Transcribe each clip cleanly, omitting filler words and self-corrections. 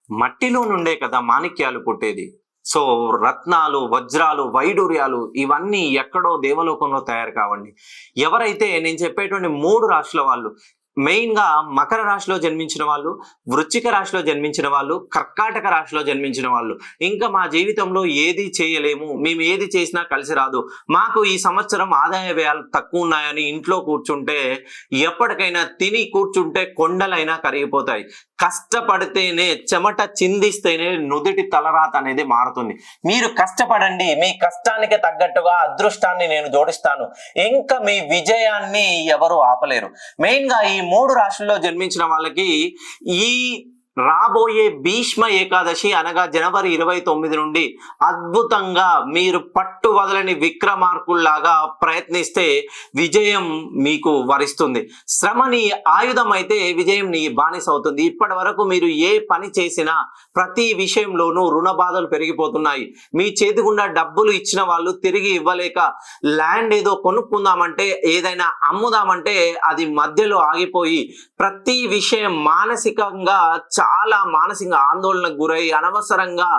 మట్టిలో నుండే కదా మాణిక్యాలు పుట్టేది. సో రత్నాలు, వజ్రాలు, వైడూర్యాలు ఇవన్నీ ఎక్కడో దేవలోకంలో తయారు కావండి. ఎవరైతే నేను చెప్పేటువంటి 3 రాశుల వాళ్ళు, మెయిన్ గా మకర రాశిలో జన్మించిన వాళ్ళు, వృశ్చిక రాశిలో జన్మించిన వాళ్ళు, కర్కాటక రాశిలో జన్మించిన వాళ్ళు, ఇంకా మా జీవితంలో ఏది చేయలేము, మేము ఏది చేసినా కలిసి రాదు, మాకు ఈ సంవత్సరం ఆదాయ వ్యయాలు తక్కువ ఉన్నాయని ఇంట్లో కూర్చుంటే, ఎప్పటికైనా తిని కూర్చుంటే కొండలైనా కరిగిపోతాయి. కష్టపడితేనే, చెమట చిందిస్తేనే నుదుటి తలరాత అనేది మారుతుంది. మీరు కష్టపడండి, మీ కష్టానికి తగ్గట్టుగా అదృష్టాన్ని నేను జోడిస్తాను, ఇంకా మీ విజయాన్ని ఎవరు ఆపలేరు. మెయిన్ గా ఈ 3 రాశుల్లో జన్మించిన వాళ్ళకి ఈ రాబోయే భీష్మ ఏకాదశి అనగా జనవరి 29 నుండి అద్భుతంగా మీరు పట్టు వదలని విక్రమార్కుల్లాగా ప్రయత్నిస్తే విజయం మీకు వరిస్తుంది. శ్రమ నీ ఆయుధం అయితే విజయం నీ బానిస అవుతుంది. ఇప్పటి వరకు మీరు ఏ పని చేసినా ప్రతి విషయంలోనూ రుణ బాధలు పెరిగిపోతున్నాయి. మీ చేతి గుండా డబ్బులు ఇచ్చిన వాళ్ళు తిరిగి ఇవ్వలేక, ల్యాండ్ ఏదో కొనుక్కుందామంటే, ఏదైనా అమ్ముదామంటే అది మధ్యలో ఆగిపోయి ప్రతి విషయం మానసికంగా చాలా మానసిక ఆందోళనకు గురై అనవసరంగా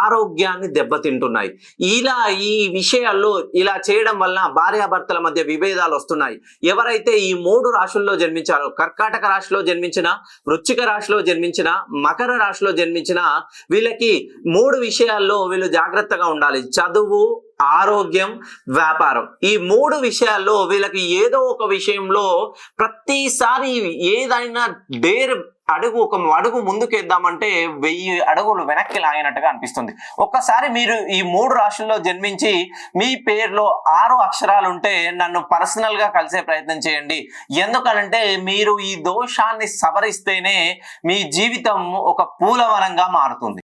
ఆరోగ్యాన్ని దెబ్బతింటున్నాయి. ఇలా ఈ విషయాల్లో ఇలా చేయడం వల్ల భార్యాభర్తల మధ్య విభేదాలు వస్తున్నాయి. ఎవరైతే ఈ 3 రాశుల్లో జన్మించారో, కర్కాటక రాశిలో జన్మించిన, వృశ్చిక రాశిలో జన్మించిన, మకర రాశిలో జన్మించిన వీళ్ళకి 3 విషయాల్లో వీళ్ళు జాగ్రత్తగా ఉండాలి. చదువు, ఆరోగ్యం, వ్యాపారం. ఈ 3 విషయాల్లో వీళ్ళకి ఏదో ఒక విషయంలో ప్రతిసారి ఏదైనా ఒక అడుగు ముందుకేద్దామంటే 1000 అడుగులు వెనక్కి లాగినట్టుగా అనిపిస్తుంది. ఒక్కసారి మీరు ఈ 3 రాశుల్లో జన్మించి మీ పేరులో 6 అక్షరాలు ఉంటే నన్ను పర్సనల్ గా కలిసే ప్రయత్నం చేయండి. ఎందుకనంటే మీరు ఈ దోషాన్ని సవరిస్తేనే మీ జీవితం ఒక పూలవనంగా మారుతుంది.